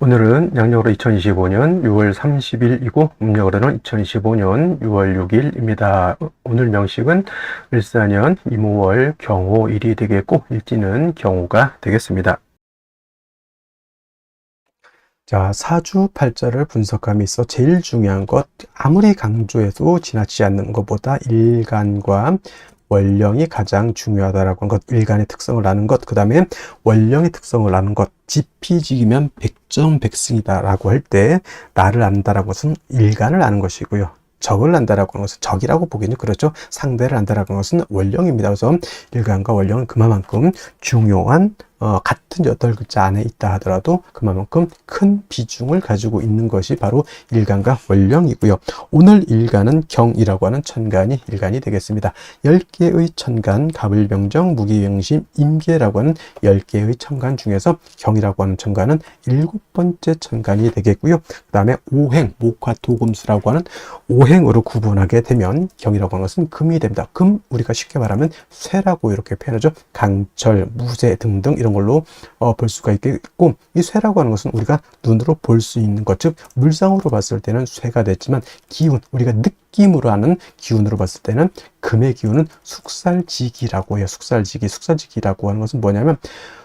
오늘은 양력으로 2025년 6월 30일이고 음력으로는 2025년 6월 6일입니다. 오늘 명식은 을사년 이모월 경호일이 되겠고 일지는 경호가 되겠습니다. 자, 사주팔자를 분석함에 있어 제일 중요한 것, 아무리 강조해도 지나치지 않는 것보다 일간과 원령이 가장 중요하다라고 하는 것, 일간의 특성을 아는 것, 그 다음에 원령의 특성을 아는 것, 지피지기면 백전백승이다라고 할 때 나를 안다라고 것은 일간을 아는 것이고요. 적을 안다라고 하는 것은 적이라고 보기는 그렇죠. 상대를 안다라고 하는 것은 원령입니다. 그래서 일간과 원령은 그만큼 중요한 같은 8글자 안에 있다 하더라도 그만큼 큰 비중을 가지고 있는 것이 바로 일간과 원령이고요. 오늘 일간은 경이라고 하는 천간이 일간이 되겠습니다. 10개의 천간, 갑을병정, 무기명심, 임계라고 하는 10개의 천간 중에서 경이라고 하는 천간은 7번째 천간이 되겠고요. 그 다음에 오행, 목화토금수라고 하는 오행으로 구분하게 되면 경이라고 하는 것은 금이 됩니다. 금, 우리가 쉽게 말하면 쇠라고 이렇게 표현하죠. 강철, 무쇠 등등 이런 걸로 볼 수가 있겠고, 이 쇠라고 하는 것은 우리가 눈으로 볼 수 있는 것, 즉 물상으로 봤을 때는 쇠가 됐지만 기운, 우리가 느낌으로 하는 기운으로 봤을 때는 금의 기운은 숙살지기라고 해요. 숙살지기라고 하는 것은 뭐냐면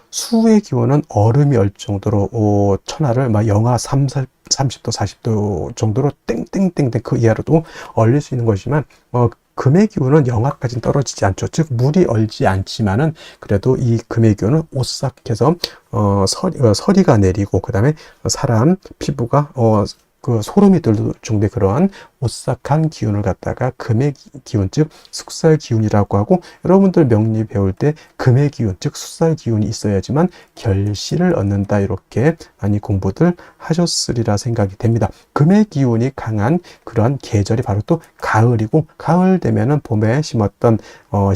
수의 기온은 얼음이 얼 정도로 천하를 막 영하 30도 40도 정도로 땡땡땡땡 그 이하로도 얼릴 수 있는 것이지만 금의 기온은 영하까지는 떨어지지 않죠. 즉 물이 얼지 않지만은 그래도 이 금의 기온은 오싹해서 서리가 내리고 그 다음에 사람 피부가 그 소름이 들 정도의 그러한 오싹한 기운을 갖다가 금의 기운, 즉 숙살 기운이라고 하고, 여러분들 명리 배울 때 금의 기운, 즉 숙살 기운이 있어야지만 결실을 얻는다, 이렇게 많이 공부들 하셨으리라 생각이 됩니다. 금의 기운이 강한 그러한 계절이 바로 또 가을이고, 가을 되면은 봄에 심었던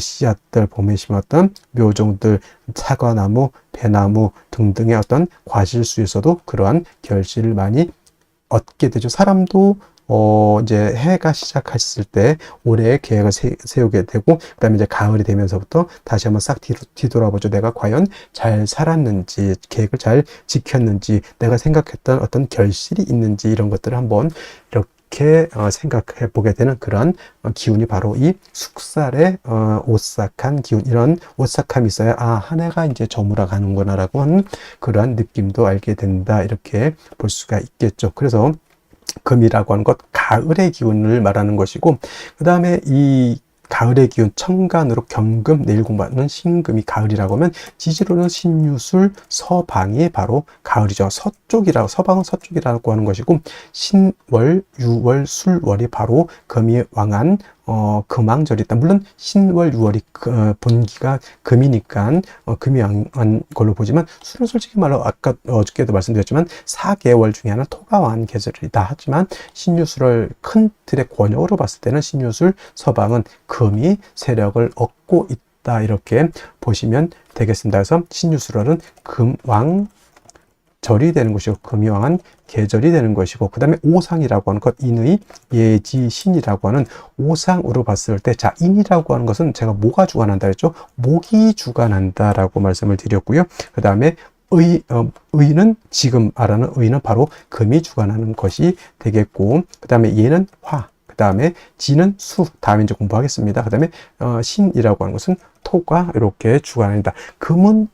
씨앗들, 봄에 심었던 묘종들, 사과나무, 배나무 등등의 어떤 과실수에서도 그러한 결실을 많이 얻게 되죠. 사람도 이제 해가 시작했을 때 올해의 계획을 세우게 되고, 그 다음에 이제 가을이 되면서부터 다시 한번 싹 뒤돌아보죠. 내가 과연 잘 살았는지, 계획을 잘 지켰는지, 내가 생각했던 어떤 결실이 있는지, 이런 것들을 한번 이렇게 생각해 보게 되는 그런 기운이 바로 이 숙살의 오싹한 기운, 이런 오싹함이 있어야 한 해가 이제 저물어 가는구나 라고 하는 그러한 느낌도 알게 된다, 이렇게 볼 수가 있겠죠. 그래서 금이라고 하는 것, 가을의 기운을 말하는 것이고, 그 다음에 이 가을의 기운, 천간으로 경금, 내일 공부하는 신금이 가을이라고 하면 지지로는 신유술, 서방이 바로 가을이죠. 서방은 서쪽이라고 하는 것이고, 신월, 유월, 술월이 바로 금이 왕한 금왕절이 있다. 물론 신월, 유월이 본기가 금이니까 금이 왕한 걸로 보지만, 술은 솔직히 말로 아까 어저께도 말씀드렸지만 4개월 중에 하나는 토가 왕한 계절이다 하지만, 신유술을 큰 틀의 권역으로 봤을 때는 신유술, 서방은 금이 세력을 얻고 있다, 이렇게 보시면 되겠습니다. 그래서 신유술월은 금왕 절이 되는 것이고, 금이 왕한 계절이 되는 것이고, 그 다음에 오상이라고 하는 것, 인의, 예지, 신이라고 하는 오상으로 봤을 때, 자, 인이라고 하는 것은 제가 뭐가 주관한다 했죠? 목이 주관한다라고 말씀을 드렸고요. 그 다음에 의는, 지금 말하는 의는 바로 금이 주관하는 것이 되겠고, 그 다음에 예는 화, 그 다음에 지는 수, 다음에 이제 공부하겠습니다. 그 다음에 신이라고 하는 것은 토가 이렇게 주관한다. 금은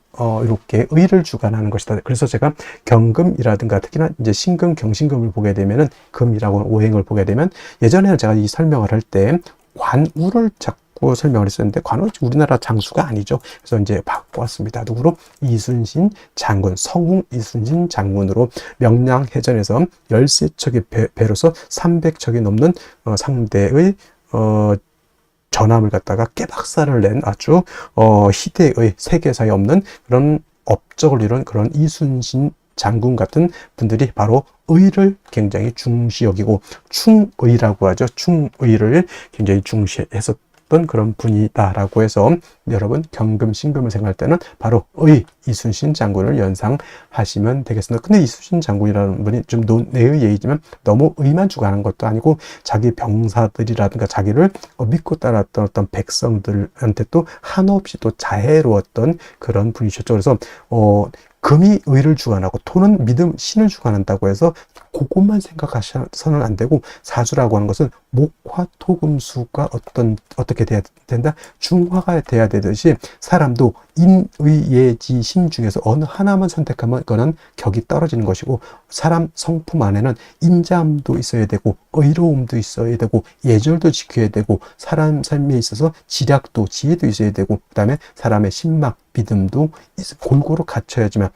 이렇게 의를 주관하는 것이다. 그래서 제가 경금이라든가 특히나 이제 신금, 경신금을 보게 되면은, 금이라고 하는 오행을 보게 되면, 예전에는 제가 이 설명을 할 때 관우를 자꾸 설명을 했었는데, 관우 우리나라 장수가 아니죠. 그래서 이제 바꿔왔습니다. 누구로? 이순신 장군, 성웅 이순신 장군으로 명량해전에서 13척의 배로서 300척이 넘는 상대의 전함을 갖다가 깨박살을 낸 아주 희대의 세계사에 없는 그런 업적을 이룬 그런 이순신 장군 같은 분들이 바로 의를 굉장히 중시 여기고, 충의라고 하죠. 충의를 굉장히 중시했었던 그런 분이다라고 해서, 여러분 경금, 신금을 생각할 때는 바로 의, 이순신 장군을 연상하시면 되겠습니다. 근데 이순신 장군이라는 분이 좀 논외의 얘기지만 너무 의만 주관한 것도 아니고 자기 병사들이라든가 자기를 믿고 따랐던 어떤 백성들한테 또 한없이 또 자애로웠던 그런 분이셨죠. 그래서 금이 의를 주관하고 토는 믿음, 신을 주관한다고 해서 그것만 생각하셔서는 안 되고, 사주라고 하는 것은 목화 토금수가 어떻게 돼야 된다? 중화가 돼야 되듯이 사람도 인의예지 신 중에서 어느 하나만 선택하면 그거는 격이 떨어지는 것이고, 사람 성품 안에는 인자함도 있어야 되고 의로움도 있어야 되고 예절도 지켜야 되고 사람 삶에 있어서 지략도 지혜도 있어야 되고, 그 다음에 사람의 신막 믿음도 골고루 갖춰야지만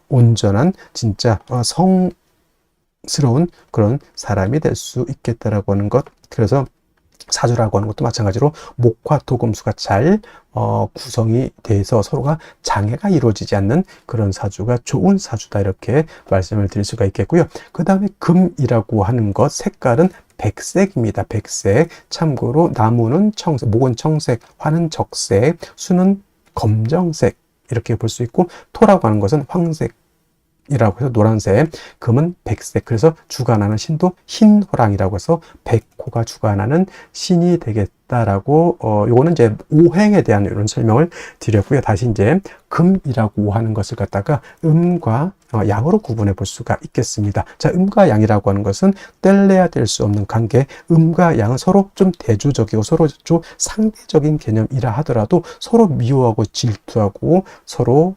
온전한 진짜 성스러운 그런 사람이 될 수 있겠다라고 하는 것. 그래서 사주라고 하는 것도 마찬가지로 목화 토금수가 잘 구성이 돼서 서로가 장애가 이루어지지 않는 그런 사주가 좋은 사주다, 이렇게 말씀을 드릴 수가 있겠고요. 그 다음에 금이라고 하는 것, 색깔은 백색입니다. 백색. 참고로 나무는 청색, 목은 청색, 화는 적색, 수는 검정색, 이렇게 볼 수 있고, 토라고 하는 것은 황색 이라고 해서 노란색, 금은 백색. 그래서 주관하는 신도 흰호랑이라고 해서 백호가 주관하는 신이 되겠다라고, 요거는 이제 오행에 대한 이런 설명을 드렸고요. 다시 이제 금이라고 하는 것을 갖다가 음과 양으로 구분해 볼 수가 있겠습니다. 자, 음과 양이라고 하는 것은 뗄래야 뗄 수 없는 관계. 음과 양은 서로 좀 대조적이고 서로 좀 상대적인 개념이라 하더라도 서로 미워하고 질투하고 서로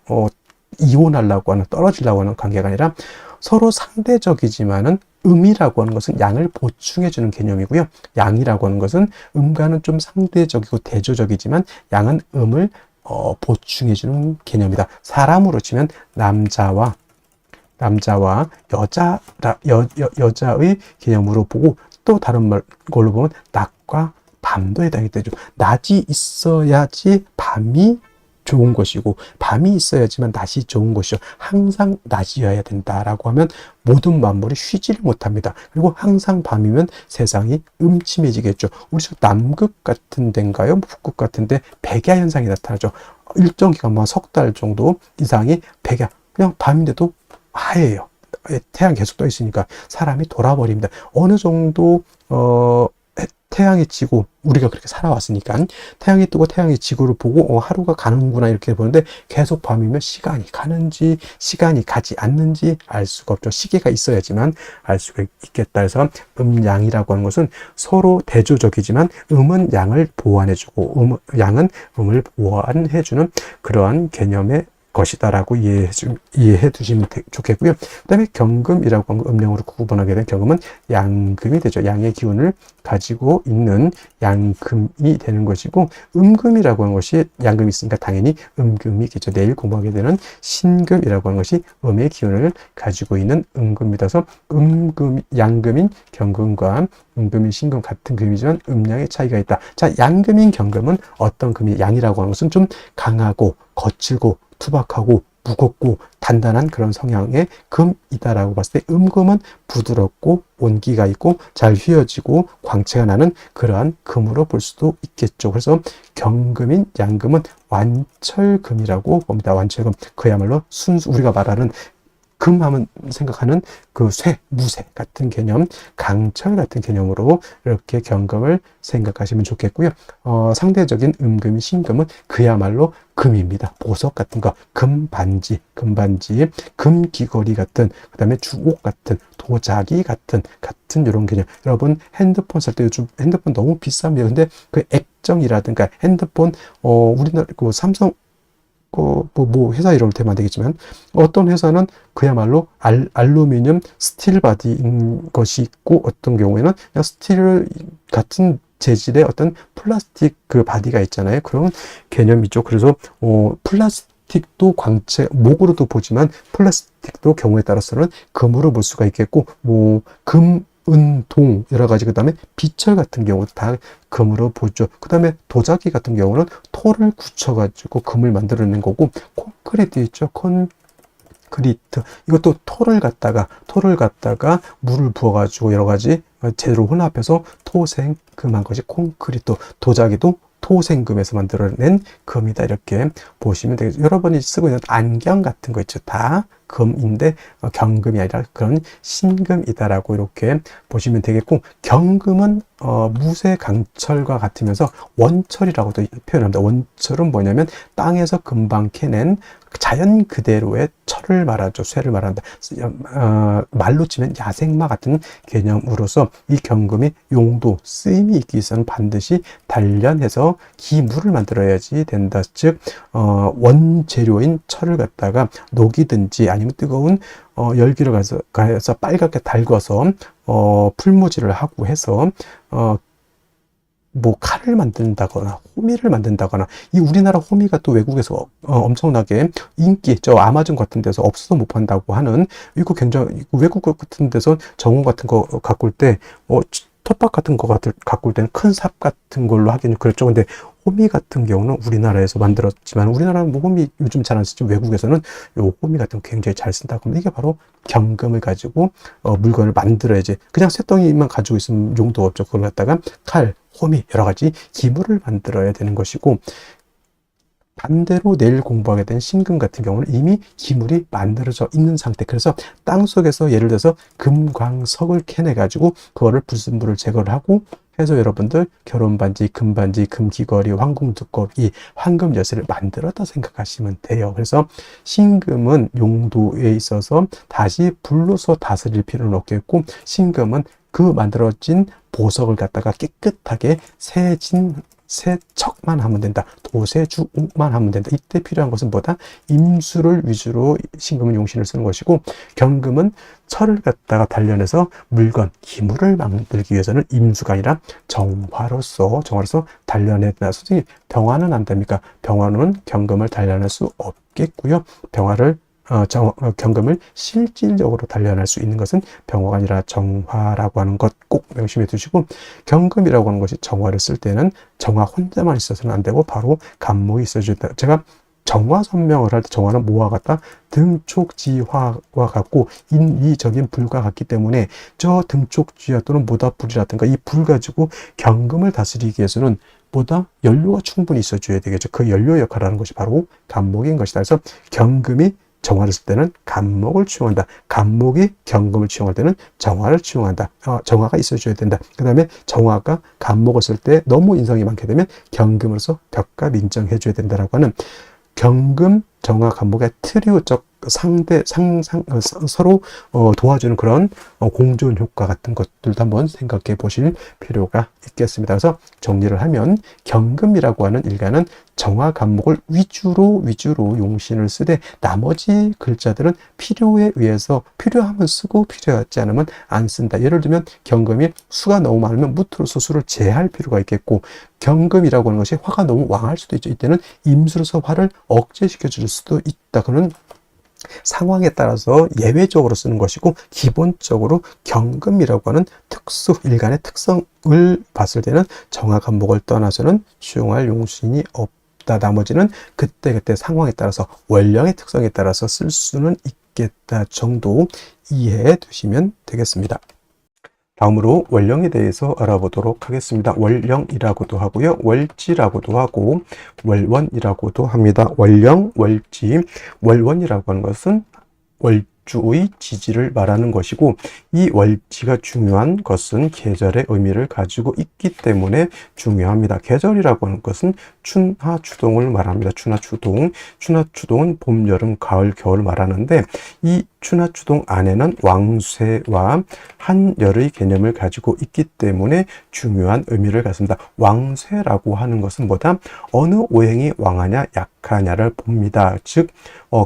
이혼하려고 하는, 떨어지려고 하는 관계가 아니라 서로 상대적이지만은 음이라고 하는 것은 양을 보충해주는 개념이고요. 양이라고 하는 것은 음과는 좀 상대적이고 대조적이지만 양은 음을 보충해주는 개념이다. 사람으로 치면 남자와 여자의 개념으로 보고, 또 다른 걸로 보면 낮과 밤도 해당이 되죠. 낮이 있어야지 밤이 좋은 것이고 밤이 있어야지만 낮이 좋은 것이죠. 항상 낮이어야 된다라고 하면 모든 만물이 쉬지를 못합니다. 그리고 항상 밤이면 세상이 음침해지겠죠. 우리 남극 같은 데인가요? 북극 같은 데 백야 현상이 나타나죠. 일정 기간, 석 달 정도 이상이 백야, 그냥 밤인데도 하얘요. 태양 계속 떠 있으니까 사람이 돌아버립니다. 어느 정도 태양이 지고, 우리가 그렇게 살아왔으니까 태양이 뜨고 태양이 지구를 보고 하루가 가는구나 이렇게 보는데, 계속 밤이면 시간이 가는지 시간이 가지 않는지 알 수가 없죠. 시계가 있어야지만 알 수가 있겠다. 그래서 음양이라고 하는 것은 서로 대조적이지만 음은 양을 보완해주고 양은 음을 보완해주는 그러한 개념의 것이다라고 이해해 두시면 좋겠고요. 그 다음에 경금이라고 하는 음령으로 구분하게 된 경금은 양금이 되죠. 양의 기운을 가지고 있는 양금이 되는 것이고, 음금이라고 하는 것이 양금이 있으니까 당연히 음금이겠죠. 내일 공부하게 되는 신금이라고 하는 것이 음의 기운을 가지고 있는 음금이라서 양금인 경금과 음금인 신금 같은 금이지만 음량의 차이가 있다. 자, 양금인 경금은 어떤 금이, 양이라고 하는 것은 좀 강하고 거칠고 투박하고 무겁고 단단한 그런 성향의 금이다라고 봤을 때, 음금은 부드럽고 온기가 있고 잘 휘어지고 광채가 나는 그러한 금으로 볼 수도 있겠죠. 그래서 경금인 양금은 완철금이라고 봅니다. 완철금, 그야말로 순수, 우리가 말하는 금하면 생각하는 그 무쇠 같은 개념, 강철 같은 개념으로 이렇게 경금을 생각하시면 좋겠고요. 상대적인 음금인 신금은 그야말로 금입니다. 보석 같은 거, 금반지, 금귀걸이 같은, 그 다음에 주옥 같은, 도자기 같은 이런 개념. 여러분 핸드폰 살 때 요즘 핸드폰 너무 비쌉니다. 근데 그 액정이라든가 핸드폰, 우리나라 그 삼성 회사 이름을 대면 안 되겠지만, 어떤 회사는 그야말로 알루미늄 스틸 바디인 것이 있고, 어떤 경우에는 그냥 스틸 같은 재질의 어떤 플라스틱 그 바디가 있잖아요. 그런 개념이죠. 그래서 플라스틱도 광채, 목으로도 보지만 플라스틱도 경우에 따라서는 금으로 볼 수가 있겠고, 은,동 여러 가지, 그 다음에 비철 같은 경우도 다 금으로 보죠. 그 다음에 도자기 같은 경우는 토를 굳혀가지고 금을 만들어낸 거고, 콘크리트 있죠. 콘크리트, 이것도 토를 갖다가 물을 부어가지고 여러 가지 재료를 혼합해서 토생금한 것이 콘크리트. 도자기도 토생금에서 만들어낸 금이다. 이렇게 보시면 되겠죠. 여러분이 쓰고 있는 안경 같은 거 있죠. 다 금인데 경금이 아니라 그런 신금이다라고 이렇게 보시면 되겠고, 경금은 무쇠강철과 같으면서 원철이라고도 표현합니다. 원철은 뭐냐면 땅에서 금방 캐낸 자연 그대로의 철을 말하죠. 쇠를 말한다. 말로 치면 야생마 같은 개념으로서 이 경금이 용도, 쓰임이 있기 위해서는 반드시 단련해서 기물을 만들어야지 된다. 즉 원재료인 철을 갖다가 녹이든지 아니면 뜨거운 열기를 가해서 빨갛게 달궈서 풀무질을 하고 해서 뭐 칼을 만든다거나 호미를 만든다거나, 이 우리나라 호미가 또 외국에서 엄청나게 인기, 저 아마존 같은 데서 없어서 못 판다고 하는, 이거 굉장히 외국 같은 데서 정원 같은 거 가꿀 때 텃밭 같은 거 가꿀 때는 큰 삽 같은 걸로 하기는 그렇죠. 근데 호미 같은 경우는 우리나라에서 만들었지만, 우리나라는 뭐 호미 요즘 잘 안 쓰지, 외국에서는 요 호미 같은 거 굉장히 잘 쓴다고 합니다. 이게 바로 경금을 가지고 물건을 만들어야지, 그냥 쇳덩이만 가지고 있으면 용도가 없죠. 그걸 갖다가 칼, 호미, 여러 가지 기물을 만들어야 되는 것이고, 반대로 내일 공부하게 된 신금 같은 경우는 이미 기물이 만들어져 있는 상태. 그래서 땅 속에서 예를 들어서 금광석을 캐내 가지고 그거를 불순물을 제거를 하고 해서 여러분들 결혼반지, 금반지, 금귀걸이, 황금두꺼비, 황금 열쇠를 만들었다 생각하시면 돼요. 그래서 신금은 용도에 있어서 다시 불로서 다스릴 필요는 없겠고, 신금은 그 만들어진 보석을 갖다가 깨끗하게 세척만 하면 된다. 도세주옥만 하면 된다. 이때 필요한 것은 뭐다? 임수를 위주로 신금은 용신을 쓰는 것이고, 경금은 철을 갖다가 단련해서 물건, 기물을 만들기 위해서는 임수가 아니라 정화로서 단련해야 된다. 솔직히 병화는 안 됩니까? 병화는 경금을 단련할 수 없겠고요. 경금을 실질적으로 단련할 수 있는 것은 병화가 아니라 정화라고 하는 것 꼭 명심해 두시고, 경금이라고 하는 것이 정화를 쓸 때는 정화 혼자만 있어서는 안 되고 바로 간목이 있어줘야 된다. 제가 정화 설명을 할 때 정화는 뭐와 같다? 등촉지화와 같고 인위적인 불과 같기 때문에, 저 등촉지화 또는 모닥불이라든가 이 불 가지고 경금을 다스리기 위해서는 보다 연료가 충분히 있어줘야 되겠죠. 그 연료 역할을 하는 것이 바로 간목인 것이다. 그래서 경금이 정화를 쓸 때는 간목을 취용한다. 간목이 경금을 취용할 때는 정화를 취용한다. 정화가 있어줘야 된다. 그 다음에 정화가 간목을 쓸 때 너무 인성이 많게 되면 경금으로서 벽값 인정해줘야 된다라고 하는, 경금, 정화, 간목의 트리오적 서로 도와주는 그런 공존 효과 같은 것들도 한번 생각해 보실 필요가 있겠습니다. 그래서 정리를 하면, 경금이라고 하는 일가는 정화, 간목을 위주로 용신을 쓰되, 나머지 글자들은 필요에 의해서 필요하면 쓰고 필요하지 않으면 안 쓴다. 예를 들면 경금이 수가 너무 많으면 무토로서 수를 제할 필요가 있겠고, 경금이라고 하는 것이 화가 너무 왕할 수도 있죠. 이때는 임수로서 화를 억제시켜 줄 수도 있다. 그는 상황에 따라서 예외적으로 쓰는 것이고, 기본적으로 경금이라고 하는 일간의 특성을 봤을 때는 정화, 간목을 떠나서는 수용할 용신이 없다. 나머지는 그때그때 상황에 따라서, 원령의 특성에 따라서 쓸 수는 있겠다 정도 이해해 두시면 되겠습니다. 다음으로 원령에 대해서 알아보도록 하겠습니다. 월령이라고도 하고요, 월지라고도 하고 월원이라고도 합니다. 월령, 월지, 월원이라고 하는 것은 월주의 지지를 말하는 것이고, 이 월지가 중요한 것은 계절의 의미를 가지고 있기 때문에 중요합니다. 계절이라고 하는 것은 춘하 추동을 말합니다. 춘하 추동은 봄, 여름, 가을, 겨울 말하는데, 이 춘하 추동 안에는 왕쇠와 한열의 개념을 가지고 있기 때문에 중요한 의미를 갖습니다. 왕쇠라고 하는 것은 뭐다? 어느 오행이 왕하냐 약하냐를 봅니다. 즉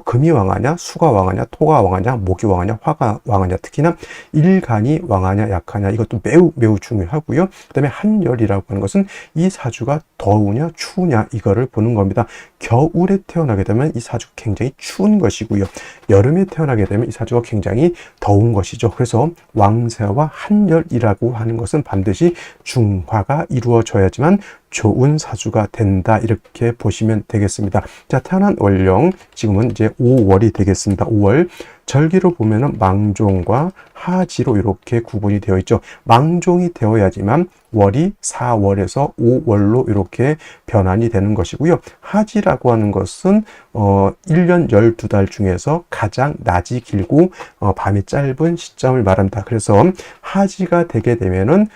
금이 왕하냐, 수가 왕하냐, 토가 왕하냐, 목이 왕하냐, 화가 왕하냐, 특히나 일간이 왕하냐 약하냐, 이것도 매우 중요하고요. 그 다음에 한열이라고 하는 것은 이 사주가 더우냐 추우냐 이거를 보는 겁니다. 겨울에 태어나게 되면 이 사주가 굉장히 추운 것이고요, 여름에 태어나게 되면 이 사주가 굉장히 더운 것이죠. 그래서 왕세와 한열이라고 하는 것은 반드시 중화가 이루어져야지만 좋은 사주가 된다, 이렇게 보시면 되겠습니다. 자, 태어난 월령, 지금은 이제 5월이 되겠습니다. 5월 절기로 보면은 망종과 하지로 이렇게 구분이 되어 있죠. 망종이 되어야지만 월이 4월에서 5월로 이렇게 변환이 되는 것이고요. 하지라고 하는 것은 1년 12달 중에서 가장 낮이 길고 밤이 짧은 시점을 말한다. 그래서 하지가 되게 되면은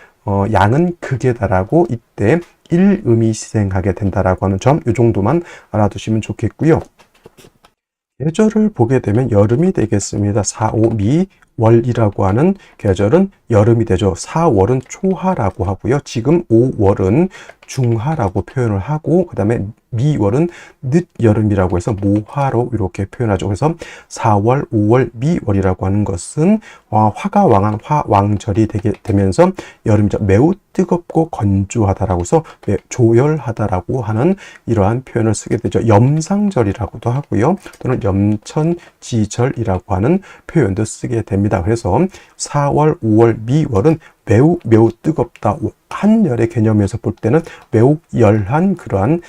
양은 극에 달하고 이때 일음이 시생하게 된다라고 하는 점, 이 정도만 알아두시면 좋겠고요. 계절을 보게 되면 여름이 되겠습니다. 4, 5, 미, 월이라고 하는 계절은 여름이 되죠. 4월은 초하라고 하고요. 지금 5월은 중하라고 표현을 하고, 그 다음에 미월은 늦여름이라고 해서 모하로 이렇게 표현하죠. 그래서 4월, 5월, 미월이라고 하는 것은 화가 왕한 화왕절이 되면서 여름이죠. 매우 뜨겁고 건조하다라고 해서 조열하다라고 하는 이러한 표현을 쓰게 되죠. 염상절이라고도 하고요. 또는 염천지절이라고 하는 표현도 쓰게 됩니다. 그래서 4월, 5월, 미월은 매우 뜨겁다. 한열의 개념에서 볼 때는 매우 열한 그러한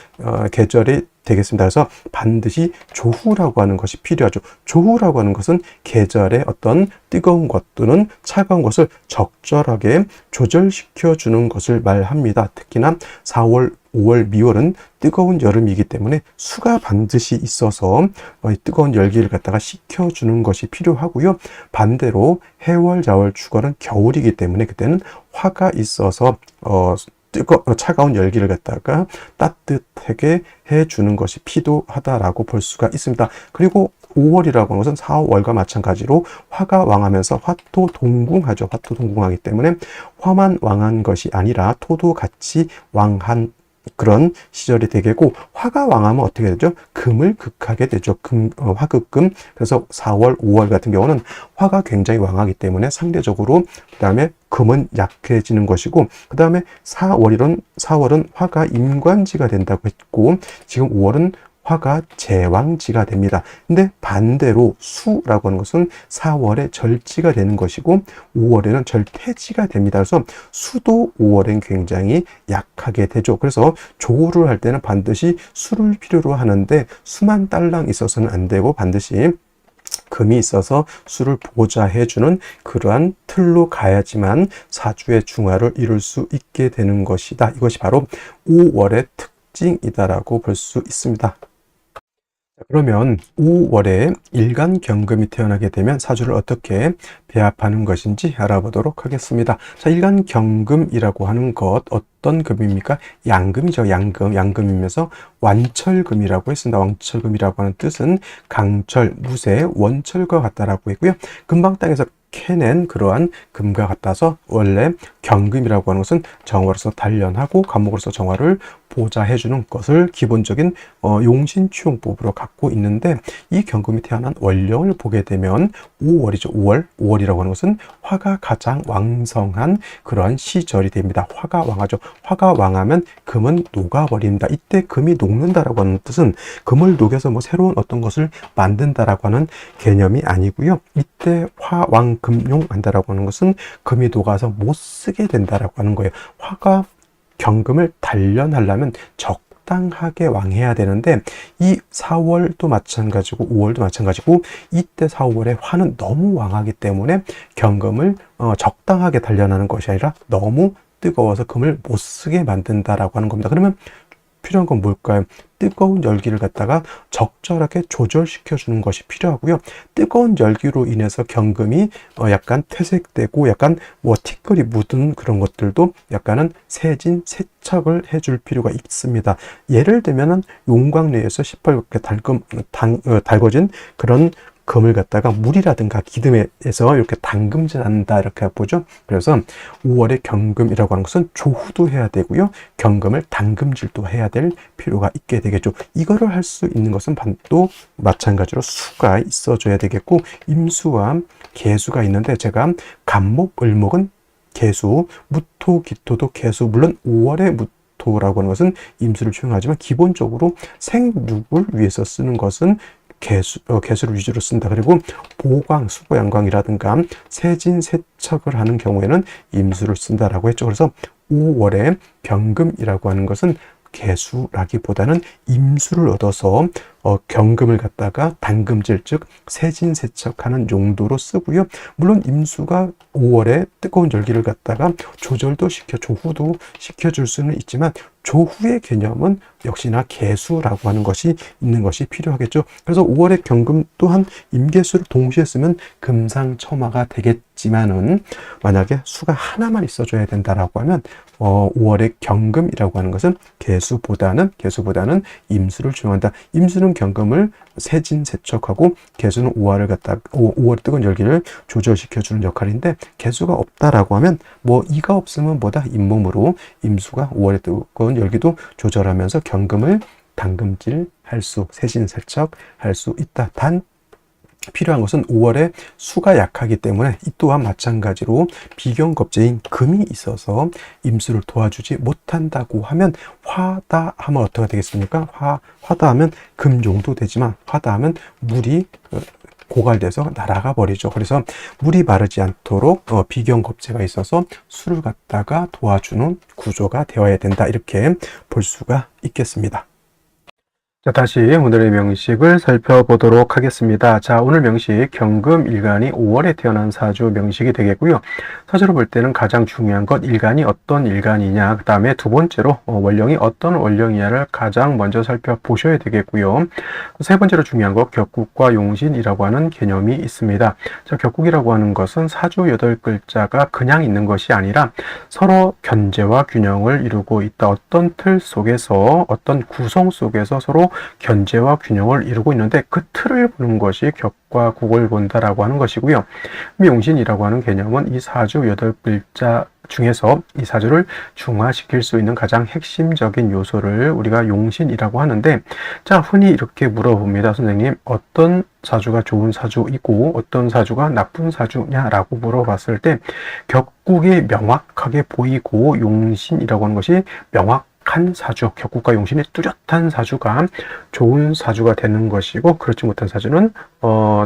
계절이 되겠습니다. 그래서 반드시 조후라고 하는 것이 필요하죠. 조후라고 하는 것은 계절의 어떤 뜨거운 것 또는 차가운 것을 적절하게 조절시켜 주는 것을 말합니다. 특히나 4월, 5월, 미월은 뜨거운 여름이기 때문에 수가 반드시 있어서 뜨거운 열기를 갖다가 식혀주는 것이 필요하고요. 반대로 해월, 자월, 축월은 겨울이기 때문에 그때는 화가 있어서 차가운 열기를 갖다가 따뜻하게 해주는 것이 필요하다라고 볼 수가 있습니다. 그리고 5월이라고 하는 것은 4월과 마찬가지로 화가 왕하면서 화토동궁하죠. 화토동궁하기 때문에 화만 왕한 것이 아니라 토도 같이 왕한 그런 시절이 되겠고, 화가 왕하면 어떻게 되죠? 금을 극하게 되죠. 화극금. 그래서 4월, 5월 같은 경우는 화가 굉장히 왕하기 때문에 상대적으로 그 다음에 금은 약해지는 것이고, 그 다음에 4월은 화가 임관지가 된다고 했고, 지금 5월은 화가 제왕지가 됩니다. 근데 반대로 수라고 하는 것은 4월에 절지가 되는 것이고 5월에는 절퇴지가 됩니다. 그래서 수도 5월엔 굉장히 약하게 되죠. 그래서 조를 할 때는 반드시 수를 필요로 하는데 수만 딸랑 있어서는 안 되고 반드시 금이 있어서 수를 보좌해주는 그러한 틀로 가야지만 사주의 중화를 이룰 수 있게 되는 것이다. 이것이 바로 5월의 특징이다라고 볼 수 있습니다. 그러면 5월에 일간경금이 태어나게 되면 사주를 어떻게 배합하는 것인지 알아보도록 하겠습니다. 자, 일간경금이라고 하는 것 어떤 금입니까? 양금이죠. 양금이면서 완철금이라고 했습니다. 완철금이라고 하는 뜻은 강철, 무쇠, 원철과 같다라고 했고요. 금방땅에서 캐낸 그러한 금과 같아서 원래 경금이라고 하는 것은 정화로서 단련하고 감목으로서 정화를 보좌해주는 것을 기본적인 용신추용법으로 갖고 있는데, 이 경금이 태어난 원령을 보게 되면 5월이죠. 5월이라고 하는 것은 화가 가장 왕성한 그러한 시절이 됩니다. 화가 왕하죠. 화가 왕하면 금은 녹아버립니다. 이때 금이 녹는다라고 하는 뜻은 금을 녹여서 새로운 어떤 것을 만든다라고 하는 개념이 아니고요. 이때 화왕금용 한다라고 하는 것은 금이 녹아서 못 쓰게 된다라고 하는 거예요. 화가 경금을 단련하려면 적당하게 왕해야 되는데, 이 4월도 마찬가지고 5월도 마찬가지고 이때 4월에 화는 너무 왕하기 때문에 경금을 적당하게 단련하는 것이 아니라 너무 뜨거워서 금을 못 쓰게 만든다라고 하는 겁니다. 그러면 필요한 건 뭘까요? 뜨거운 열기를 갖다가 적절하게 조절시켜 주는 것이 필요하고요. 뜨거운 열기로 인해서 경금이 약간 퇴색되고 약간 티끌이 묻은 그런 것들도 약간은 세척을 해줄 필요가 있습니다. 예를 들면은 용광로에서 시뻘겋게 달궈진 그런 금을 갖다가 물이라든가 기름에서 이렇게 담금질한다 이렇게 보죠. 그래서 5월에 경금이라고 하는 것은 조후도 해야 되고요. 경금을 담금질도 해야 될 필요가 있게 되겠죠. 이거를 할 수 있는 것은 또 마찬가지로 수가 있어줘야 되겠고, 임수와 계수가 있는데 제가 간목, 을목은 계수, 무토, 기토도 계수, 물론 5월에 무토라고 하는 것은 임수를 추용하지만 기본적으로 생육을 위해서 쓰는 것은 개수를 위주로 쓴다. 그리고 보광, 수보, 양광이라든가 세진, 세척을 하는 경우에는 임수를 쓴다라고 했죠. 그래서 5월에 경금이라고 하는 것은 개수라기보다는 임수를 얻어서 경금을 갖다가 당금질, 즉 세진세척하는 용도로 쓰고요. 물론 임수가 5월에 뜨거운 열기를 갖다가 조절도 시켜, 조후도 시켜줄 수는 있지만 조후의 개념은 역시나 개수라고 하는 것이 있는 것이 필요하겠죠. 그래서 5월의 경금 또한 임계수를 동시에 쓰면 금상첨화가 되겠지만은 만약에 수가 하나만 있어줘야 된다라고 하면 5월의 경금이라고 하는 것은 개수보다는 임수를 중요한다. 임수는 경금을 세진세척하고 개수는 5월의 뜨거운 열기를 조절시켜주는 역할인데 개수가 없다라고 하면 이가 없으면 잇몸으로 임수가 5월의 뜨거운 열기도 조절하면서 경금을 당금질 할 수, 세진세척 할 수 있다. 단 필요한 것은 5월에 수가 약하기 때문에 이 또한 마찬가지로 비경겁제인 금이 있어서 임수를 도와주지 못한다고 하면 화다하면 어떻게 되겠습니까? 화다하면 금용도 되지만 화다하면 물이 고갈돼서 날아가 버리죠. 그래서 물이 마르지 않도록 비경겁제가 있어서 수를 갖다가 도와주는 구조가 되어야 된다. 이렇게 볼 수가 있겠습니다. 자, 다시 오늘의 명식을 살펴보도록 하겠습니다. 자, 오늘 명식 경금 일간이 5월에 태어난 사주 명식이 되겠고요. 사주로 볼 때는 가장 중요한 것 일간이 어떤 일간이냐, 그 다음에 두 번째로 월령이 어떤 월령이냐를 가장 먼저 살펴보셔야 되겠고요. 세 번째로 중요한 것 격국과 용신이라고 하는 개념이 있습니다. 자, 격국이라고 하는 것은 사주 8글자가 그냥 있는 것이 아니라 서로 견제와 균형을 이루고 있다. 어떤 틀 속에서, 어떤 구성 속에서 서로 견제와 균형을 이루고 있는데 그 틀을 보는 것이 격과 국을 본다라고 하는 것이고요. 용신이라고 하는 개념은 이 사주 8글자 중에서 이 사주를 중화시킬 수 있는 가장 핵심적인 요소를 우리가 용신이라고 하는데, 자, 흔히 이렇게 물어봅니다. 선생님, 어떤 사주가 좋은 사주이고 어떤 사주가 나쁜 사주냐라고 물어봤을 때 격국이 명확하게 보이고 용신이라고 하는 것이 한 사주, 격국과 용신이 뚜렷한 사주가 좋은 사주가 되는 것이고, 그렇지 못한 사주는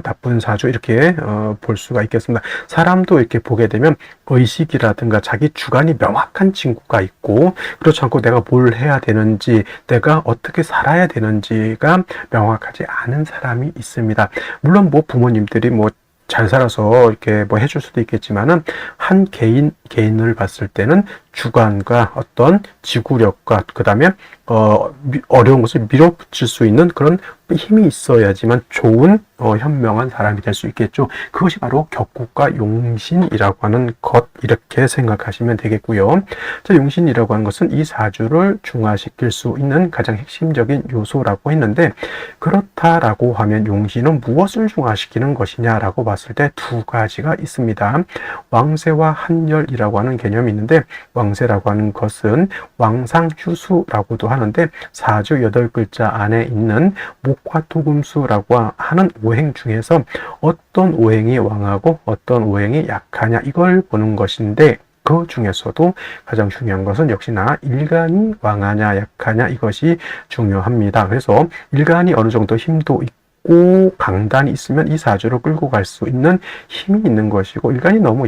나쁜 사주, 이렇게 볼 수가 있겠습니다. 사람도 이렇게 보게 되면 의식이라든가 자기 주관이 명확한 친구가 있고, 그렇지 않고 내가 뭘 해야 되는지, 내가 어떻게 살아야 되는지가 명확하지 않은 사람이 있습니다. 물론 부모님들이 잘 살아서 이렇게 해줄 수도 있겠지만은 한 개인을 봤을 때는 주관과 어떤 지구력과 그 다음에 어려운 것을 밀어붙일 수 있는 그런 힘이 있어야지만 좋은 현명한 사람이 될 수 있겠죠. 그것이 바로 격국과 용신이라고 하는 것, 이렇게 생각하시면 되겠고요. 자, 용신이라고 하는 것은 이 사주를 중화시킬 수 있는 가장 핵심적인 요소라고 했는데, 그렇다라고 하면 용신은 무엇을 중화시키는 것이냐라고 봤을 때 두 가지가 있습니다. 왕세와 한열이라고 하는 개념이 있는데, 왕세라고 하는 것은 왕상휴수라고도 하는데 사주 8글자 안에 있는 목화토금수라고 하는 오행 중에서 어떤 오행이 왕하고 어떤 오행이 약하냐, 이걸 보는 것인데, 그 중에서도 가장 중요한 것은 역시나 일간이 왕하냐 약하냐, 이것이 중요합니다. 그래서 일간이 어느 정도 힘도 있고 강단이 있으면 이 사주를 끌고 갈 수 있는 힘이 있는 것이고, 일간이 너무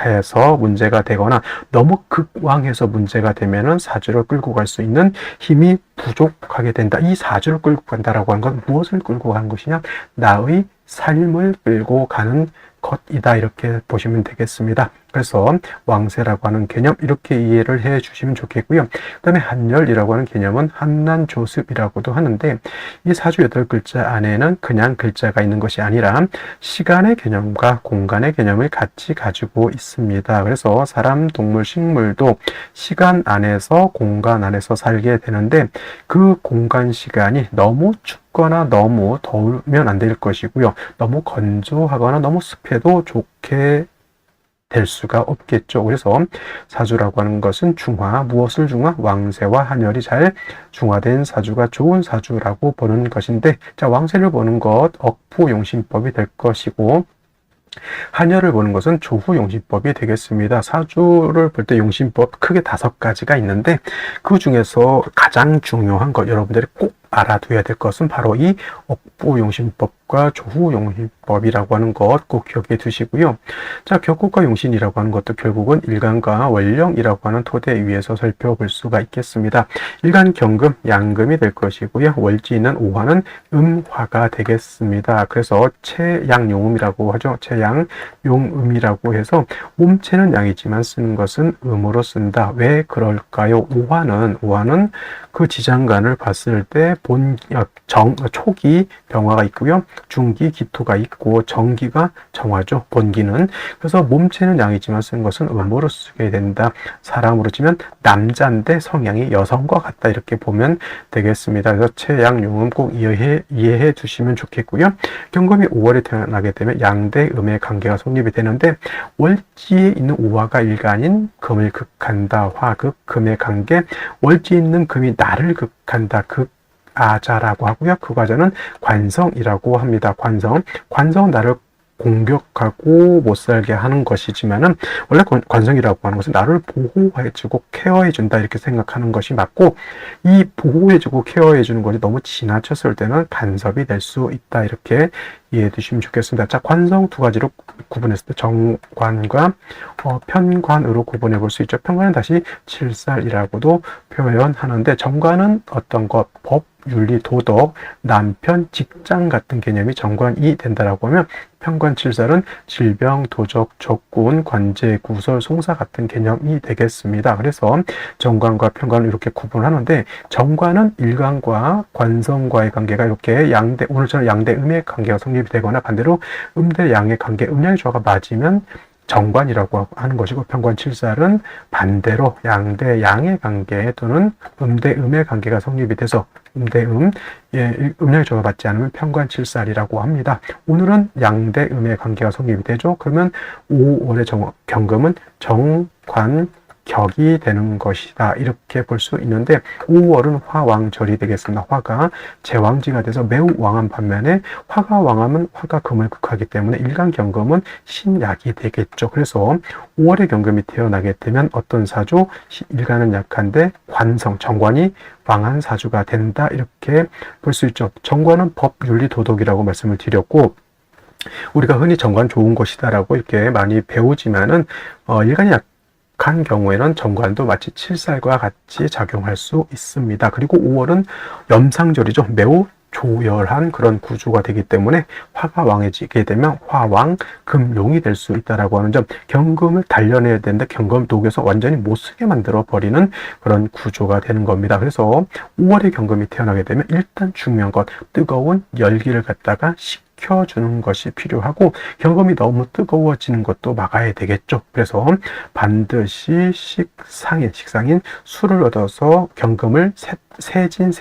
해서 문제가 되거나 너무 극왕해서 문제가 되면은 사주를 끌고 갈 수 있는 힘이 부족하게 된다. 이 사주를 끌고 간다라고 하는 건 무엇을 끌고 가는 것이냐? 나의 삶을 끌고 가는 것이다. 이렇게 보시면 되겠습니다. 그래서 왕세라고 하는 개념, 이렇게 이해를 해 주시면 좋겠고요. 그 다음에 한열이라고 하는 개념은 한난조습이라고도 하는데, 이 사주 8글자 안에는 그냥 글자가 있는 것이 아니라 시간의 개념과 공간의 개념을 같이 가지고 있습니다. 그래서 사람, 동물, 식물도 시간 안에서 공간 안에서 살게 되는데, 그 공간 시간이 너무 춥거나 너무 더우면 안 될 것이고요. 너무 건조하거나 너무 습해도 좋게 될 수가 없겠죠. 그래서 사주라고 하는 것은 중화, 무엇을 중화? 왕세와 한열이 잘 중화된 사주가 좋은 사주라고 보는 것인데, 자, 왕세를 보는 것 억부용신법이 될 것이고, 한열을 보는 것은 조후용신법이 되겠습니다. 사주를 볼 때 용신법 크게 5가지가 있는데, 그 중에서 가장 중요한 것, 여러분들이 꼭 알아둬야 될 것은 바로 이 억부용신법과 조후용신법이라고 하는 것 꼭 기억해 두시고요. 자, 격국과 용신이라고 하는 것도 결국은 일간과 원령이라고 하는 토대 위에서 살펴볼 수가 있겠습니다. 일간 경금, 양금이 될 것이고요. 월지는 오화는 음화가 되겠습니다. 그래서 채양용음이라고 하죠. 채양용음이라고 해서 몸체는 양이지만 쓰는 것은 음으로 쓴다. 왜 그럴까요? 오화는 그 지장간을 봤을 때 초기 병화가 있고요. 중기 기토가 있고 정기가 정화죠. 본기는. 그래서 몸체는 양이지만 쓰는 것은 음으로 쓰게 된다. 사람으로 치면 남자인데 성향이 여성과 같다. 이렇게 보면 되겠습니다. 그래서 채양용음 꼭 이해해 주시면 좋겠고요. 경금이 5월에 태어나게 되면 양대 음의 관계가 성립이 되는데 월지에 있는 오화가 일간인 금을 극한다. 화극 금의 관계. 월지에 있는 금이 나를 극한다. 극아자라고 하고요. 그 과자는 관성이라고 합니다. 관성은 나를 공격하고 못 살게 하는 것이지만은 원래 관성이라고 하는 것은 나를 보호해주고 케어해준다 이렇게 생각하는 것이 맞고, 이 보호해주고 케어해주는 것이 너무 지나쳤을 때는 간섭이 될 수 있다 이렇게 이해해 두시면 좋겠습니다. 자, 관성 두 가지로 구분했을 때 정관과 편관으로 구분해 볼 수 있죠. 편관은 다시 칠살이라고도 표현하는데, 정관은 어떤 것, 법, 윤리, 도덕, 남편, 직장 같은 개념이 정관이 된다라고 하면, 편관칠살은 질병, 도적, 적군, 관제, 구설, 송사 같은 개념이 되겠습니다. 그래서 정관과 편관을 이렇게 구분하는데, 정관은 일간과 관성과의 관계가 이렇게 오늘처럼 양대음의 관계가 성립이 되거나 반대로 음대양의 관계, 음양의 조화가 맞으면 정관이라고 하는 것이고, 편관칠살은 반대로 양대양의 관계 또는 음대음의 관계가 성립이 돼서 음대음, 음양의 조화가 맞지 않으면 편관칠살이라고 합니다. 오늘은 양대음의 관계가 성립이 되죠. 그러면 5월의 경금은 정관 격이 되는 것이다 이렇게 볼 수 있는데, 5월은 화왕절이 되겠습니다. 화가 제왕지가 돼서 매우 왕한 반면에 화가 왕하면 화가 금을 극하기 때문에 일간경금은 신약이 되겠죠. 그래서 5월의 경금이 태어나게 되면 어떤 사주, 일간은 약한데 관성, 정관이 왕한 사주가 된다 이렇게 볼 수 있죠. 정관은 법, 윤리, 도덕이라고 말씀을 드렸고, 우리가 흔히 정관 좋은 것이다 라고 이렇게 많이 배우지만은 일간이 간 경우에는 정관도 마치 칠살과 같이 작용할 수 있습니다. 그리고 5월은 염상절이죠. 매우 조열한 그런 구조가 되기 때문에 화가 왕해지게 되면 화왕, 금용이 될 수 있다라고 하는 점, 경금을 단련해야 되는데 경금 독에서 완전히 못 쓰게 만들어 버리는 그런 구조가 되는 겁니다. 그래서 5월에 경금이 태어나게 되면 일단 중요한 것, 뜨거운 열기를 갖다가 식혀주는 것이 필요하고, 경금이 너무 뜨거워지는 것도 막아야 되겠죠. 그래서 반드시 식상인 술을 얻어서 경금을 세진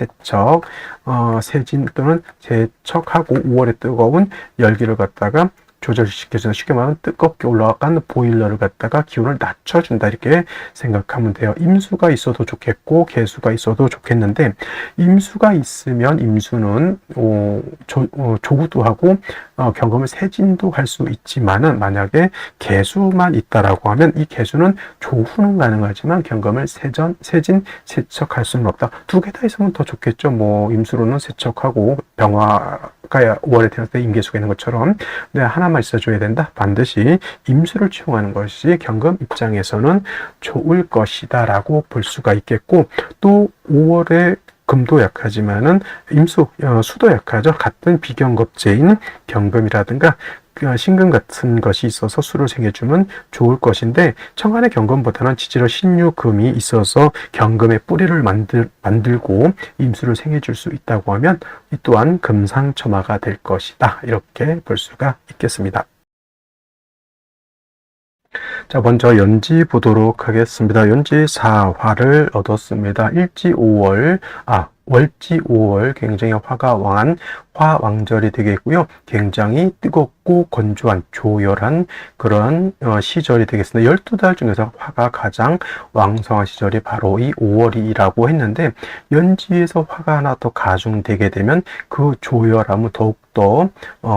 또는 세척하고 5월에 뜨거운 열기를 갖다가 조절시켜서 쉽게 말하면 뜨겁게 올라간 보일러를 갖다가 기온을 낮춰준다 이렇게 생각하면 돼요. 임수가 있어도 좋겠고 개수가 있어도 좋겠는데, 임수가 있으면 임수는 조후도 하고 경금을 세진도 할 수 있지만은, 만약에 개수만 있다라고 하면 이 개수는 조후는 가능하지만 경금을 세진, 세척할 수는 없다. 두 개 다 있으면 더 좋겠죠. 뭐 임수로는 세척하고 병화가 5월에 태어날 때 임계수가 있는 것처럼 하나만 있어줘야 된다. 반드시 임수를 채용하는 것이 경금 입장에서는 좋을 것이다 라고 볼 수가 있겠고, 또 5월에 금도 약하지만은 수도 약하죠. 같은 비경겁제인 경금이라든가 신금 같은 것이 있어서 수를 생겨주면 좋을 것인데, 청간의 경금보다는 지지로 신유금이 있어서 경금의 뿌리를 만들고 임수를 생겨줄 수 있다고 하면 이 또한 금상첨화가 될 것이다 이렇게 볼 수가 있겠습니다. 자, 먼저 연지 보도록 하겠습니다. 연지 4화를 얻었습니다. 월지 5월 굉장히 화가 왕한 화왕절이 되겠고요. 굉장히 뜨겁고 건조한 조열한 그런 시절이 되겠습니다. 12달 중에서 화가 가장 왕성한 시절이 바로 이 5월이라고 했는데, 연지에서 화가 하나 더 가중되게 되면 그 조열함은 더욱더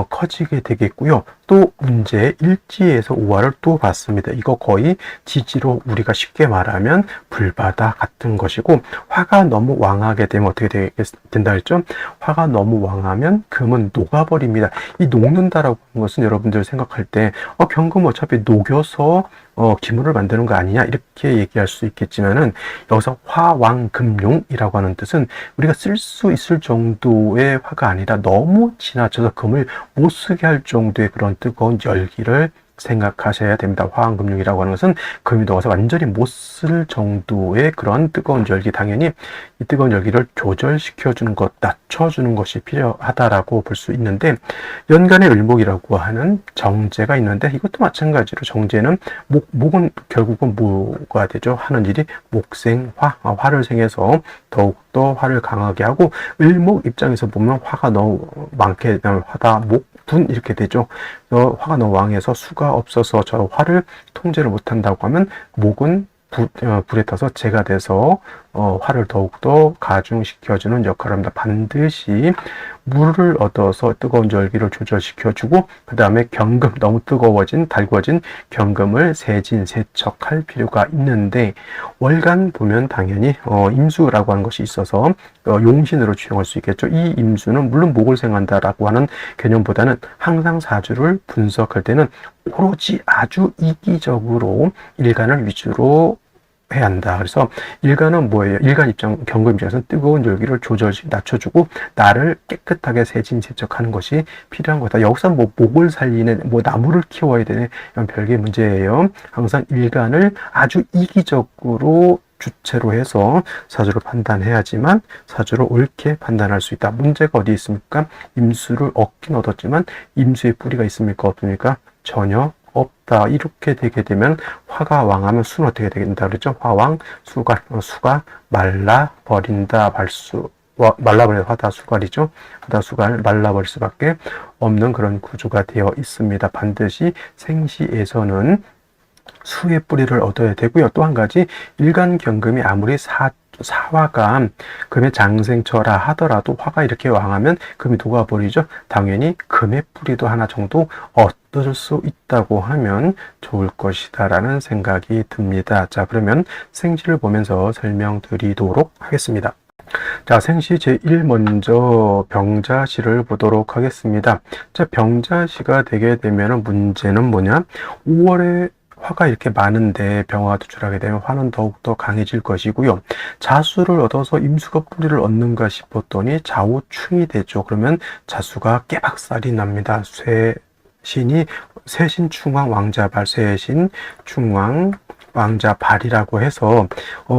커지게 되겠고요. 또 문제 일지에서 5화를 또 봤습니다. 이거 거의 지지로 우리가 쉽게 말하면 불바다 같은 것이고, 화가 너무 왕하게 되면 어떻게 된다 했죠? 화가 너무 왕하면 금은 녹아버립니다. 이 녹는다라고 하는 것은 여러분들 생각할 때 경금 어차피 녹여서 기물을 만드는 거 아니냐 이렇게 얘기할 수 있겠지만은, 여기서 화왕금용이라고 하는 뜻은 우리가 쓸 수 있을 정도의 화가 아니라 너무 지나쳐서 금을 못 쓰게 할 정도의 그런 뜨거운 열기를 생각하셔야 됩니다. 화왕금융이라고 하는 것은 금이 녹아서 완전히 못 쓸 정도의 그런 뜨거운 열기, 당연히 이 뜨거운 열기를 조절시켜 주는 것, 낮춰 주는 것이 필요하다라고 볼 수 있는데, 연간의 을목이라고 하는 정제가 있는데, 이것도 마찬가지로 정제는 목은 결국은 뭐가 되죠? 하는 일이 목생화, 화를 생해서 더욱더 화를 강하게 하고, 을목 입장에서 보면 화가 너무 많게 되면 화다, 목, 분 이렇게 되죠. 화가 너무 왕해서 수가 없어서 저 화를 통제를 못한다고 하면, 목은 불에 타서 재가 돼서 화를 더욱더 가중시켜주는 역할을 합니다. 반드시 물을 얻어서 뜨거운 열기를 조절시켜주고, 그 다음에 경금, 너무 뜨거워진 달궈진 경금을 세진세척할 필요가 있는데, 월간 보면 당연히 임수라고 하는 것이 있어서 용신으로 취용할 수 있겠죠. 이 임수는 물론 목을 생한다라고 하는 개념보다는 항상 사주를 분석할 때는 오로지 아주 이기적으로 일간을 위주로 해야 한다. 그래서 일간은 뭐예요? 일간 입장, 경금 입장에서는 뜨거운 열기를 낮춰주고 나를 깨끗하게 세진세척하는 것이 필요한 거다. 여기서 뭐 목을 살리는, 뭐 나무를 키워야 되는 이런 별개의 문제예요. 항상 일간을 아주 이기적으로 주체로 해서 사주를 판단해야지만 사주를 옳게 판단할 수 있다. 문제가 어디 있습니까? 임수를 얻긴 얻었지만 임수의 뿌리가 있습니까? 없습니까? 전혀 없다. 이렇게 되게 되면 화가 왕하면 수는 어떻게 된다 그랬죠? 화왕, 수갈, 수가 말라버린다. 말라버린 화다 수갈이죠. 화다 수갈, 말라버릴 수밖에 없는 그런 구조가 되어 있습니다. 반드시 생시에서는 수의 뿌리를 얻어야 되고요. 또 한 가지, 일간경금이 아무리 사화가 금의 장생처라 하더라도 화가 이렇게 왕하면 금이 녹아버리죠. 당연히 금의 뿌리도 하나 정도 얻을 수 있다고 하면 좋을 것이다 라는 생각이 듭니다. 자, 그러면 생시를 보면서 설명드리도록 하겠습니다. 자, 생시 제1 먼저 병자시를 보도록 하겠습니다. 자, 병자시가 되게 되면 문제는 뭐냐? 5월에 화가 이렇게 많은데 병화가 투출하게 되면 화는 더욱더 강해질 것이고요. 자수를 얻어서 임수가 뿌리를 얻는가 싶었더니 좌우충이 되죠. 그러면 자수가 깨박살이 납니다. 쇠신 충왕 왕자발, 쇠신 충왕 왕자발이라고 해서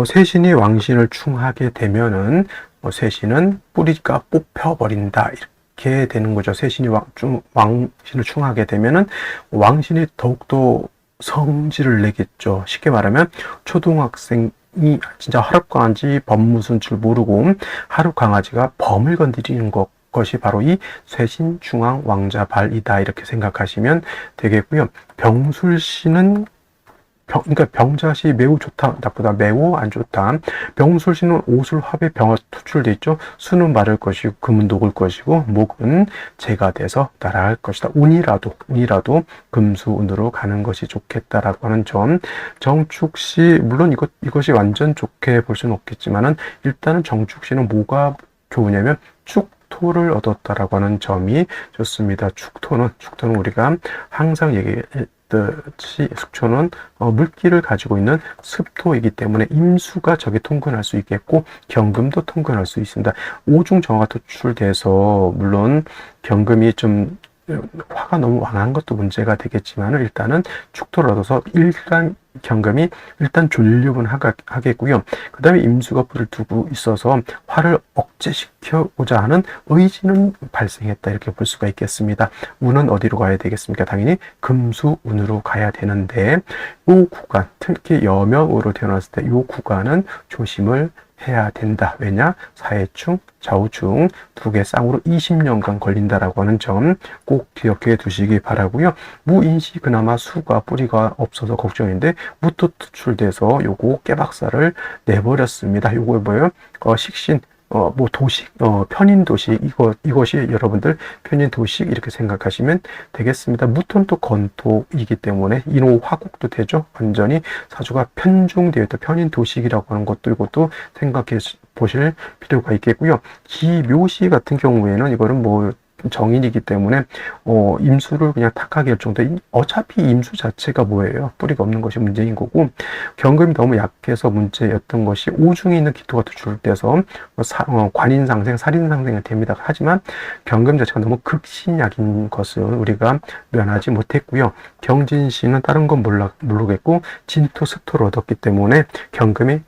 쇠신이 왕신을 충하게 되면은 쇠신은 뿌리가 뽑혀버린다. 이렇게 되는 거죠. 쇠신이 왕신을 충하게 되면은 왕신이 더욱더 성질을 내겠죠. 쉽게 말하면 초등학생이 진짜 하룻강아지 범 무슨 줄 모르고 하룻강아지가 범을 건드리는 것이 바로 이 쇠신 중앙 왕자발이다. 이렇게 생각하시면 되겠고요. 병술씨는 그러니까 병자시 매우 좋다, 나쁘다, 매우 안 좋다. 병술시는 오술합의 병화 투출돼 있죠. 수는 마를 것이고 금은 녹을 것이고 목은 재가 돼서 날아갈 것이다. 운이라도 금수운으로 가는 것이 좋겠다라고 하는 점. 정축시 물론 이것이 완전 좋게 볼 수는 없겠지만은, 일단은 정축시는 뭐가 좋으냐면 축토를 얻었다라고 하는 점이 좋습니다. 축토는 우리가 항상 숙초는 물기를 가지고 있는 습토이기 때문에 임수가 저게 통근할 수 있겠고 경금도 통근할 수 있습니다. 오중 정화가 투출돼서 물론 경금이 좀 화가 너무 왕한 것도 문제가 되겠지만, 일단은 축토를 얻어서 일간 경금이 일단 존립은 하겠고요. 그 다음에 임수가 불을 두고 있어서 화를 억제시켜보자 하는 의지는 발생했다. 이렇게 볼 수가 있겠습니다. 운은 어디로 가야 되겠습니까? 당연히 금수운으로 가야 되는데, 이 구간, 특히 여명으로 태어났을 때 이 구간은 조심을 해야 된다. 왜냐? 사해충, 좌우충 두 개 쌍으로 20년간 걸린다라고 하는 점 꼭 기억해 두시기 바라고요. 무인시 그나마 수가 뿌리가 없어서 걱정인데 무토 투출돼서 요거 깨박살을 내버렸습니다. 요거 뭐예요? 식신 뭐 도식, 편인 도식, 이것이 여러분들 편인 도식 이렇게 생각하시면 되겠습니다. 무토는 또 건토이기 때문에 인호 화국도 되죠. 완전히 사주가 편중되어 있다. 편인 도식이라고 하는 것도 이것도 생각해 보실 필요가 있겠고요. 기묘시 같은 경우에는 이거는 뭐 정인이기 때문에 임수를 그냥 탁하게 할 정도. 어차피 임수 자체가 뭐예요? 뿌리가 없는 것이 문제인 거고, 경금이 너무 약해서 문제였던 것이 오중에 있는 기토가 투출돼서 관인상생, 살인상생이 됩니다. 하지만 경금 자체가 너무 극신약인 것을 우리가 면하지 못했고요. 경진시는 다른 건 모르겠고 진토, 습토를 얻었기 때문에 경금이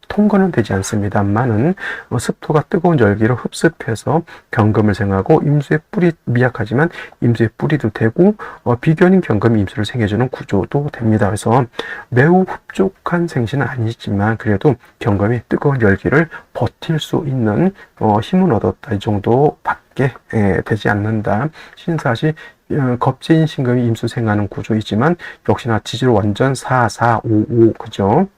통과는 되지 않습니다만은 습토가 뜨거운 열기를 흡습해서 경금을 생하고 임수의 뿌리 미약하지만 임수의 뿌리도 되고 비견인 경금이 임수를 생해주는 구조도 됩니다. 그래서 매우 흡족한 생신은 아니지만 그래도 경금이 뜨거운 열기를 버틸 수 있는 힘은 얻었다. 이 정도밖에 되지 않는다. 신사시 겁재인 신금이 임수 생하는 구조이지만 역시나 지지로 완전 4, 4, 5, 5 그죠?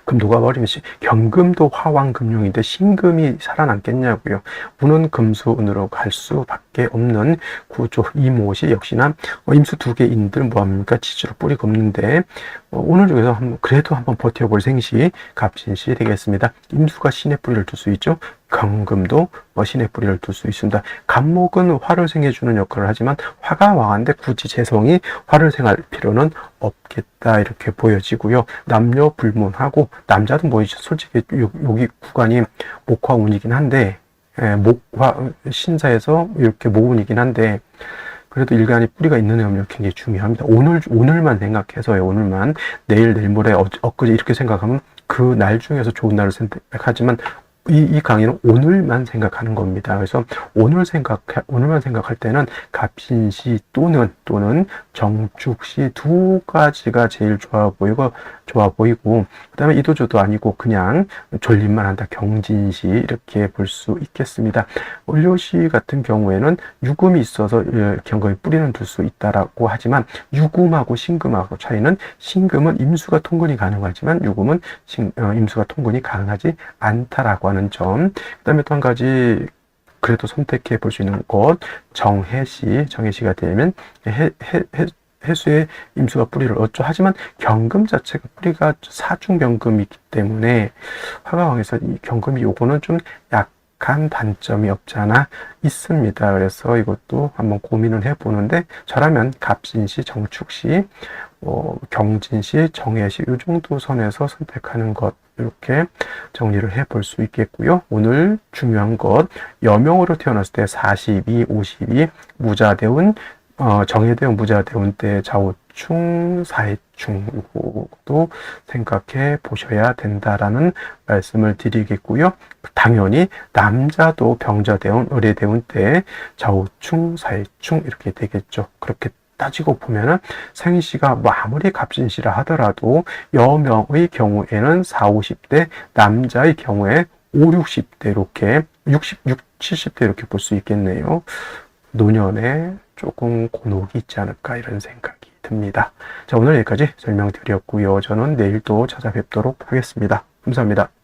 그럼 누가 버리면 경금도 화왕금룡인데 신금이 살아남겠냐고요. 운은 금수운으로 갈 수밖에 없는 구조. 이못이 역시나 임수 두 개인들 뭐합니까? 지지로 뿌리가 없는데 오늘 중에서 그래도 한번 버텨볼 생시 갑진시 되겠습니다. 임수가 신의 뿌리를 둘 수 있죠. 경금도 신의 뿌리를 둘 수 있습니다. 간목은 화를 생해주는 역할을 하지만 화가 왕한데 굳이 재성이 화를 생할 필요는 없겠다 이렇게 보여지고요. 남녀 불문하고 남자도 뭐 솔직히 여기 구간이 목화운이긴 한데 목화 신사에서 이렇게 모운이긴 한데 그래도 일간이 뿌리가 있는 음력 굉장히 중요합니다. 오늘만 생각해서요. 오늘만 내일 모레 엊그제 이렇게 생각하면 그 날 중에서 좋은 날을 선택하지만 이 강의는 오늘만 생각하는 겁니다. 그래서 오늘만 생각할 때는 갑신시 또는 정축시 두 가지가 제일 좋아 보이고 그다음에 이도저도 아니고 그냥 졸림만 한다. 경진시 이렇게 볼 수 있겠습니다. 을료시 같은 경우에는 유금이 있어서 경금이 뿌리는 둘 수 있다라고 하지만 유금하고 신금하고 차이는 신금은 임수가 통근이 가능하지만 유금은 임수가 통근이 가능하지 않다라고 하는 점. 그다음에 또 한 가지 그래도 선택해 볼 수 있는 것 정해시가 되면 해수의 임수가 뿌리를 얻죠. 하지만 경금 자체가 뿌리가 사중경금이기 때문에 화가왕에서 이 경금이 요거는 좀 약한 단점이 없지 않아 있습니다. 그래서 이것도 한번 고민을 해보는데 저라면 갑신시, 정축시, 경진시, 정해시 이 정도 선에서 선택하는 것 이렇게 정리를 해볼 수 있겠고요. 오늘 중요한 것 여명으로 태어났을 때 42, 52 무자대운 정해대운 무자대운 때 좌우충, 사해충 이것도 생각해 보셔야 된다라는 말씀을 드리겠고요. 당연히 남자도 병자대운, 의뢰대운 때 좌우충, 사해충 이렇게 되겠죠. 그렇게 따지고 보면은 생시가 뭐 아무리 갑진시라 하더라도 여명의 경우에는 4, 50대, 남자의 경우에 5, 60대 이렇게 70대 이렇게 볼 수 있겠네요. 노년에 조금 곤혹이 있지 않을까 이런 생각이 듭니다. 자, 오늘 여기까지 설명드렸고요. 저는 내일 또 찾아뵙도록 하겠습니다. 감사합니다.